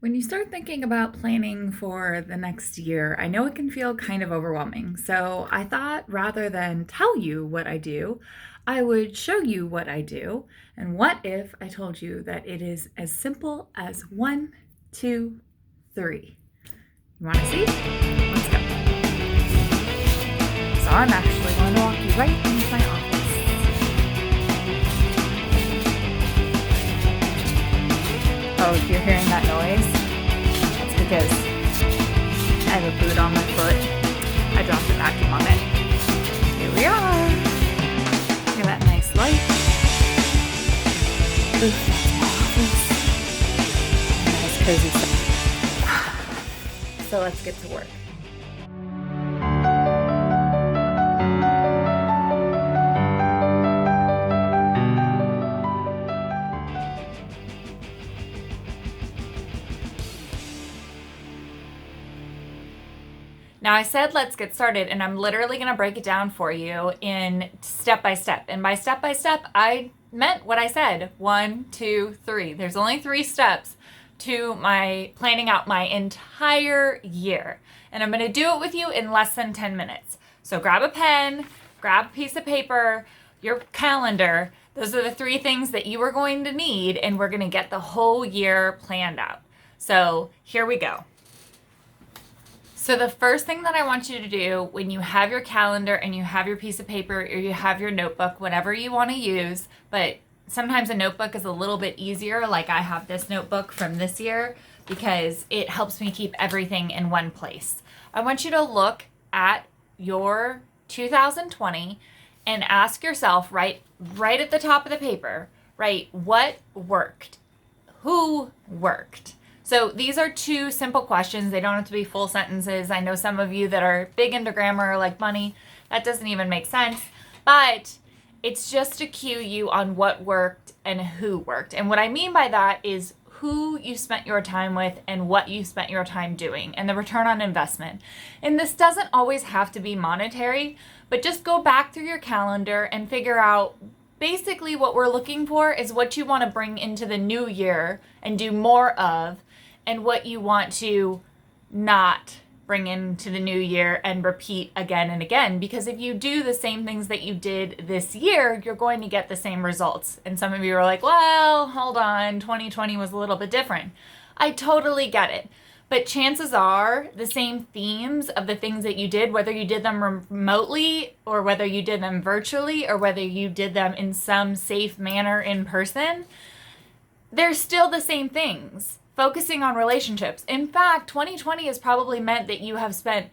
When you start thinking about planning for the next year, I know it can feel kind of overwhelming. So I thought rather than tell you what I do, I would show you what I do. And what if I told you that it is as simple as one, two, three? You want to see? Let's go. So I'm actually going to walk you right into my office. Oh, if you're hearing that noise, that's because I have a boot on my foot. I dropped the vacuum on it. Here we are. Look at that nice light. Oof, that's my office. Nice cozy stuff. So let's get to work. Now I said let's get started, and I'm literally going to break it down for you in step by step. And by step, I meant what I said. 1, 2, 3. There's only 3 steps to my planning out my entire year. And I'm going to do it with you in less than 10 minutes. So grab a pen, grab a piece of paper, your calendar. Those are the 3 things that you are going to need, and we're going to get the whole year planned out. So here we go. So the first thing that I want you to do when you have your calendar and you have your piece of paper or you have your notebook, whatever you want to use, but sometimes a notebook is a little bit easier. Like I have this notebook from this year because it helps me keep everything in one place. I want you to look at your 2020 and ask yourself right at the top of the paper, right, what worked? Who worked? So these are 2 simple questions. They don't have to be full sentences. I know some of you that are big into grammar like money, that doesn't even make sense. But it's just to cue you on what worked and who worked. And what I mean by that is who you spent your time with and what you spent your time doing and the return on investment. And this doesn't always have to be monetary, but just go back through your calendar and figure out basically what we're looking for is what you want to bring into the new year and do more of, and what you want to not bring into the new year and repeat again and again. Because if you do the same things that you did this year, you're going to get the same results. And some of you are like, well, hold on, 2020 was a little bit different. I totally get it. But chances are the same themes of the things that you did, whether you did them remotely or whether you did them virtually or whether you did them in some safe manner in person, they're still the same things. Focusing on relationships. In fact, 2020 has probably meant that you have spent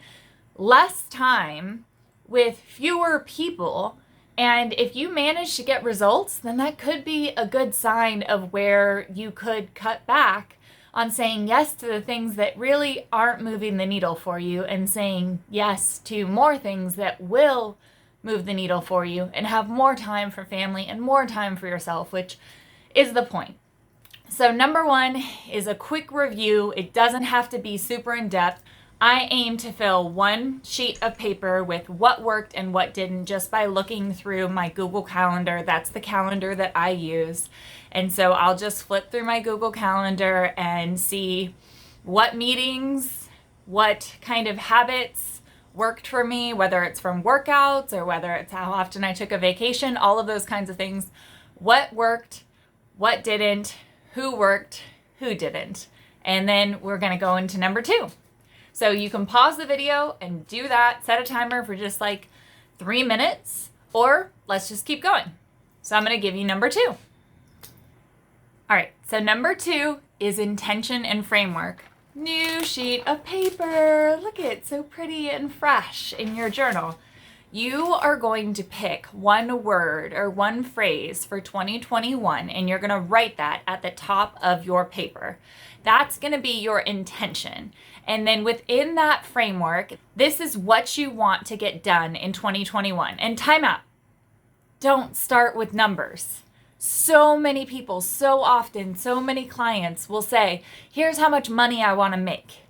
less time with fewer people. And if you manage to get results, then that could be a good sign of where you could cut back on saying yes to the things that really aren't moving the needle for you and saying yes to more things that will move the needle for you and have more time for family and more time for yourself, which is the point. So number 1 is a quick review. It doesn't have to be super in-depth. I aim to fill 1 sheet of paper with what worked and what didn't just by looking through my Google Calendar. That's the calendar that I use. And so I'll just flip through my Google Calendar and see what meetings, what kind of habits worked for me, whether it's from workouts or whether it's how often I took a vacation, all of those kinds of things. What worked, what didn't, who worked, who didn't. And then we're going to go into number 2. So you can pause the video and do that, set a timer for just like 3 minutes, or let's just keep going. So I'm going to give you number 2. All right, so number 2 is intention and framework. New sheet of paper. Look at it, so pretty and fresh in your journal. You are going to pick 1 word or 1 phrase for 2021, and you're going to write that at the top of your paper. That's going to be your intention. And then within that framework, this is what you want to get done in 2021. And time out. Don't start with numbers. So many people, so often, so many clients will say, here's how much money I want to make.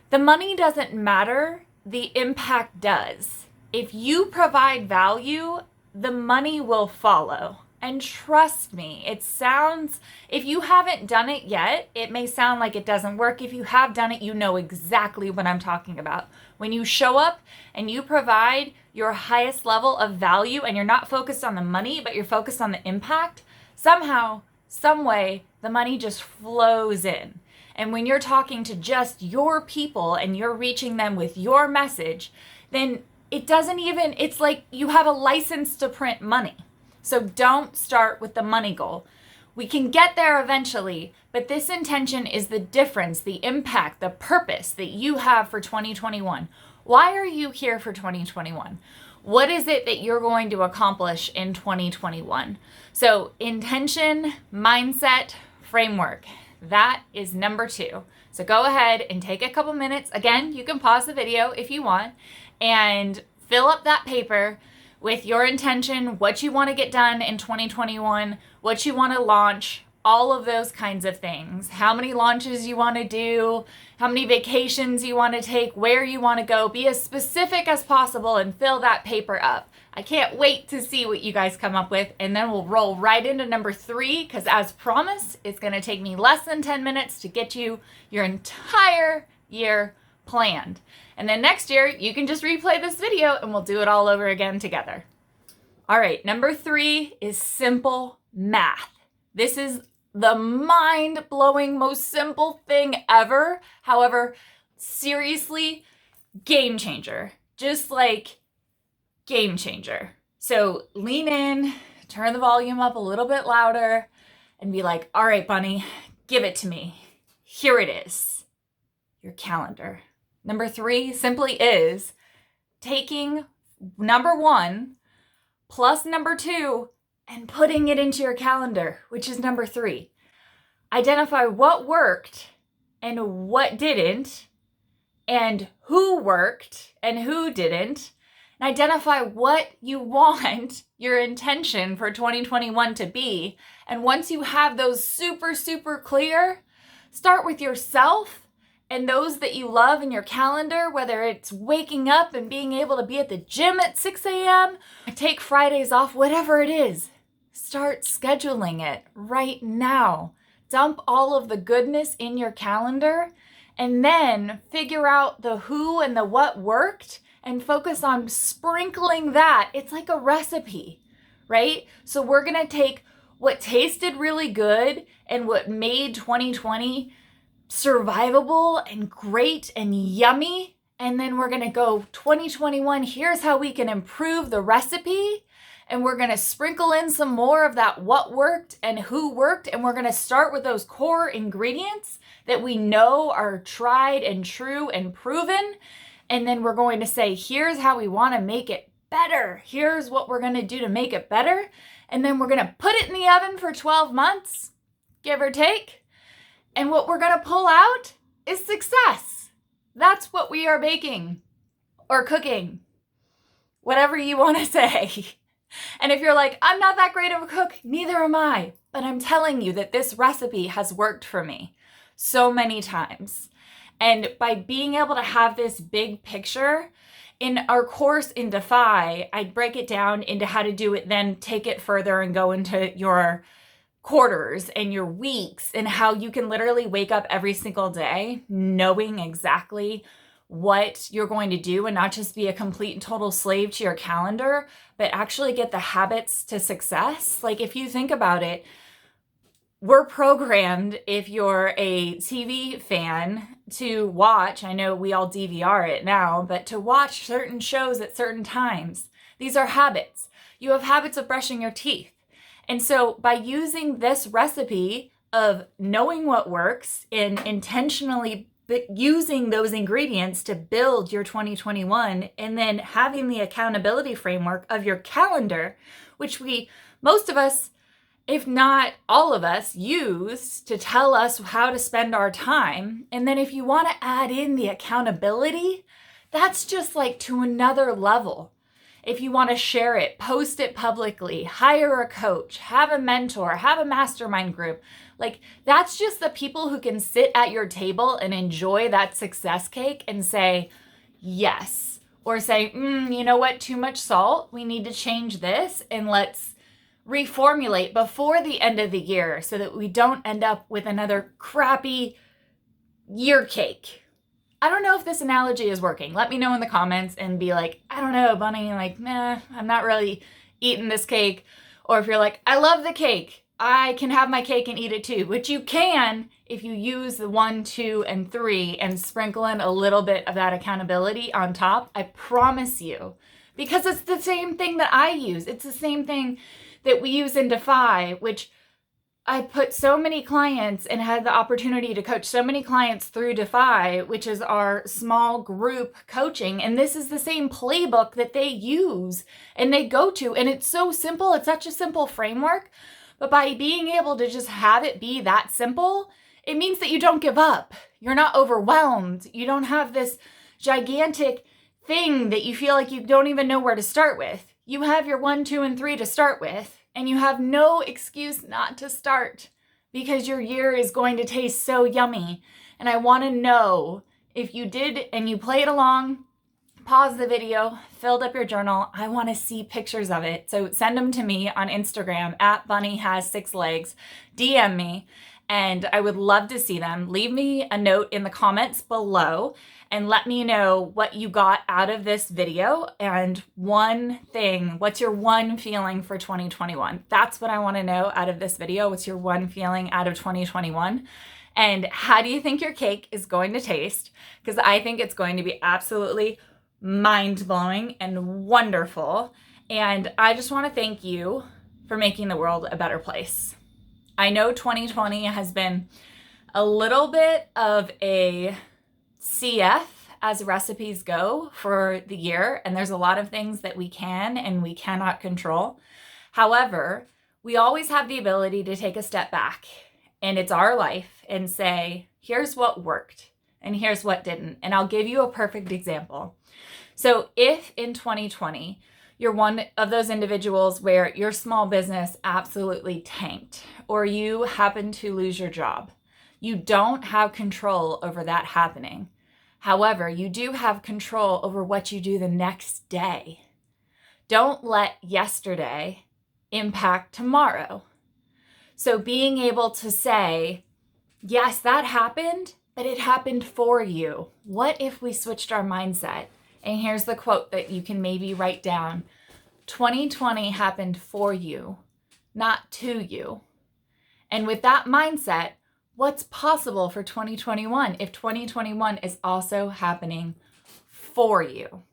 The money doesn't matter. The impact does. If you provide value, the money will follow. And trust me, if you haven't done it yet, it may sound like it doesn't work. If you have done it, you know exactly what I'm talking about. When you show up and you provide your highest level of value and you're not focused on the money, but you're focused on the impact, somehow, some way, the money just flows in. And when you're talking to just your people and you're reaching them with your message, then it's like you have a license to print money. So don't start with the money goal. We can get there eventually, but this intention is the difference, the impact, the purpose that you have for 2021. Why are you here for 2021? What is it that you're going to accomplish in 2021? So intention, mindset, framework. That is number 2. So go ahead and take a couple minutes. Again, you can pause the video if you want and fill up that paper with your intention, what you want to get done in 2021, what you want to launch, all of those kinds of things. How many launches you want to do, how many vacations you want to take, where you want to go. Be as specific as possible and fill that paper up. I can't wait to see what you guys come up with, and then we'll roll right into number 3, because as promised, it's going to take me less than 10 minutes to get you your entire year planned. And then next year, you can just replay this video and we'll do it all over again together. All right, number 3 is simple math. This is the mind-blowing, most simple thing ever. However, seriously, game changer. Just like game changer. So lean in, turn the volume up a little bit louder, and be like, all right, Bunny, give it to me. Here it is, your calendar. Number 3 simply is taking number 1 plus number 2 and putting it into your calendar, which is number 3. Identify what worked and what didn't, and who worked and who didn't, and identify what you want your intention for 2021 to be. And once you have those super, super clear, start with yourself and those that you love in your calendar, whether it's waking up and being able to be at the gym at 6 a.m., take Fridays off, whatever it is. Start scheduling it right now. Dump all of the goodness in your calendar and then figure out the who and the what worked and focus on sprinkling that. It's like a recipe, right? So we're going to take what tasted really good and what made 2020 survivable and great and yummy. And then we're going to go 2021, here's how we can improve the recipe. And we're going to sprinkle in some more of that what worked and who worked. And we're going to start with those core ingredients that we know are tried and true and proven. And then we're going to say, here's how we want to make it better. Here's what we're going to do to make it better. And then we're going to put it in the oven for 12 months, give or take. And what we're going to pull out is success. That's what we are baking or cooking, whatever you want to say. And if you're like, I'm not that great of a cook, neither am I. But I'm telling you that this recipe has worked for me so many times. And by being able to have this big picture, in our course in Defy, I break it down into how to do it, then take it further and go into your quarters and your weeks and how you can literally wake up every single day knowing exactly what you're going to do and not just be a complete and total slave to your calendar, but actually get the habits to success. Like if you think about it, we're programmed, if you're a TV fan, to watch, I know we all DVR it now, but to watch certain shows at certain times. These are habits. You have habits of brushing your teeth. And so by using this recipe of knowing what works and intentionally using those ingredients to build your 2021, and then having the accountability framework of your calendar, which most of us, if not all of us, use to tell us how to spend our time. And then if you want to add in the accountability, that's just like to another level. If you want to share it, post it publicly, hire a coach, have a mentor, have a mastermind group. Like that's just the people who can sit at your table and enjoy that success cake and say, yes. Or say, you know what, too much salt. We need to change this and let's reformulate before the end of the year so that we don't end up with another crappy year cake. I don't know if this analogy is working. Let me know in the comments and be like, I don't know, Bunny, like, nah, I'm not really eating this cake. Or if you're like, I love the cake, I can have my cake and eat it too, which you can if you use the 1, 2, and 3 and sprinkle in a little bit of that accountability on top. I promise you, because it's the same thing that I use. It's the same thing that we use in Defy, which I put so many clients and had the opportunity to coach so many clients through Defy, which is our small group coaching. And this is the same playbook that they use and they go to. And it's so simple. It's such a simple framework. But by being able to just have it be that simple, it means that you don't give up. You're not overwhelmed. You don't have this gigantic thing that you feel like you don't even know where to start with. You have your 1, 2, and 3 to start with. And you have no excuse not to start because your year is going to taste so yummy. And I want to know if you did and you played along, pause the video, filled up your journal. I want to see pictures of it. So send them to me on Instagram at bunnyhas6legs. DM me and I would love to see them. Leave me a note in the comments below and let me know what you got out of this video and one thing, what's your one feeling for 2021? That's what I want to know out of this video. What's your one feeling out of 2021? And how do you think your cake is going to taste? Because I think it's going to be absolutely mind-blowing and wonderful. And I just want to thank you for making the world a better place. I know 2020 has been a little bit of a CF as recipes go for the year, and there's a lot of things that we can and we cannot control. However, we always have the ability to take a step back, and it's our life, and say, here's what worked and here's what didn't. And I'll give you a perfect example. So if in 2020, you're one of those individuals where your small business absolutely tanked, or you happen to lose your job, you don't have control over that happening. However, you do have control over what you do the next day. Don't let yesterday impact tomorrow. So being able to say, yes, that happened, but it happened for you. What if we switched our mindset? And here's the quote that you can maybe write down. 2020 happened for you, not to you. And with that mindset, what's possible for 2021 if 2021 is also happening for you?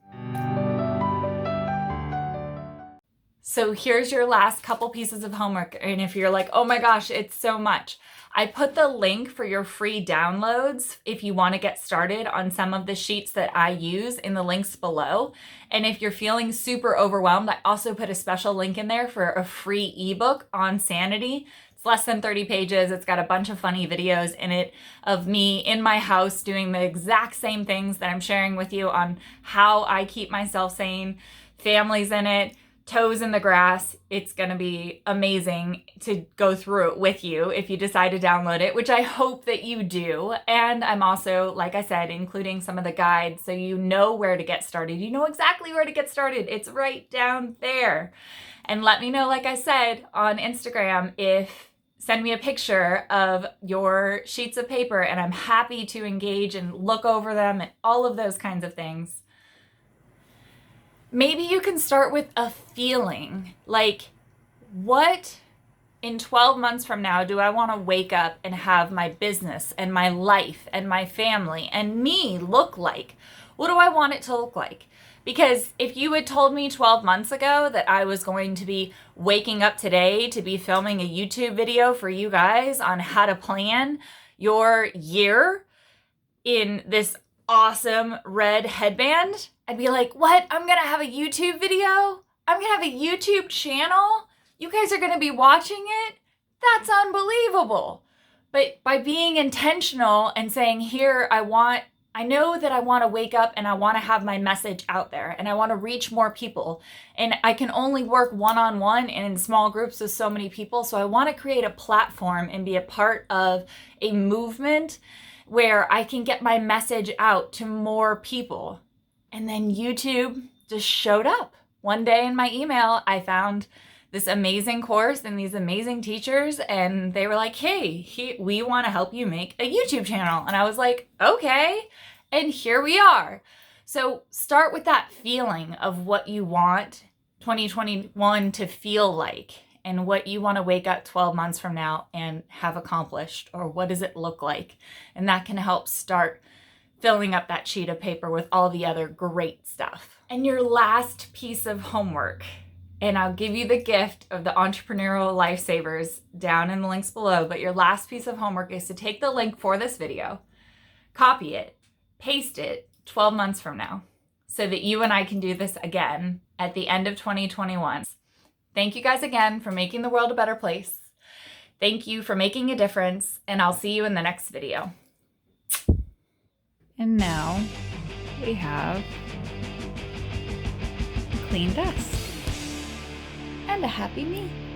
So here's your last couple pieces of homework. And if you're like, oh my gosh, it's so much, I put the link for your free downloads if you want to get started on some of the sheets that I use in the links below. And if you're feeling super overwhelmed, I also put a special link in there for a free ebook on sanity. It's less than 30 pages. It's got a bunch of funny videos in it of me in my house doing the exact same things that I'm sharing with you on how I keep myself sane. Families in it, toes in the grass. It's going to be amazing to go through it with you if you decide to download it, which I hope that you do. And I'm also, like I said, including some of the guides so you know where to get started. You know exactly where to get started. It's right down there. And let me know, like I said, on Instagram, send me a picture of your sheets of paper and I'm happy to engage and look over them and all of those kinds of things. Maybe you can start with a feeling like, what in 12 months from now do I want to wake up and have my business and my life and my family and me look like? What do I want it to look like? Because if you had told me 12 months ago that I was going to be waking up today to be filming a YouTube video for you guys on how to plan your year in this awesome red headband, I'd be like, what? I'm going to have a YouTube video? I'm going to have a YouTube channel? You guys are going to be watching it? That's unbelievable. But by being intentional and saying, I know that I want to wake up and I want to have my message out there and I want to reach more people. And I can only work one-on-one and in small groups with so many people. So I want to create a platform and be a part of a movement where I can get my message out to more people. And then YouTube just showed up. One day in my email, I found this amazing course and these amazing teachers, and they were like, hey, we want to help you make a YouTube channel. And I was like, okay, and here we are. So start with that feeling of what you want 2021 to feel like and what you want to wake up 12 months from now and have accomplished, or what does it look like? And that can help start filling up that sheet of paper with all the other great stuff. And your last piece of homework, and I'll give you the gift of the Entrepreneurial Lifesavers down in the links below, but your last piece of homework is to take the link for this video, copy it, paste it 12 months from now, so that you and I can do this again at the end of 2021. Thank you guys again for making the world a better place. Thank you for making a difference, and I'll see you in the next video. And now we have a clean desk and a happy me.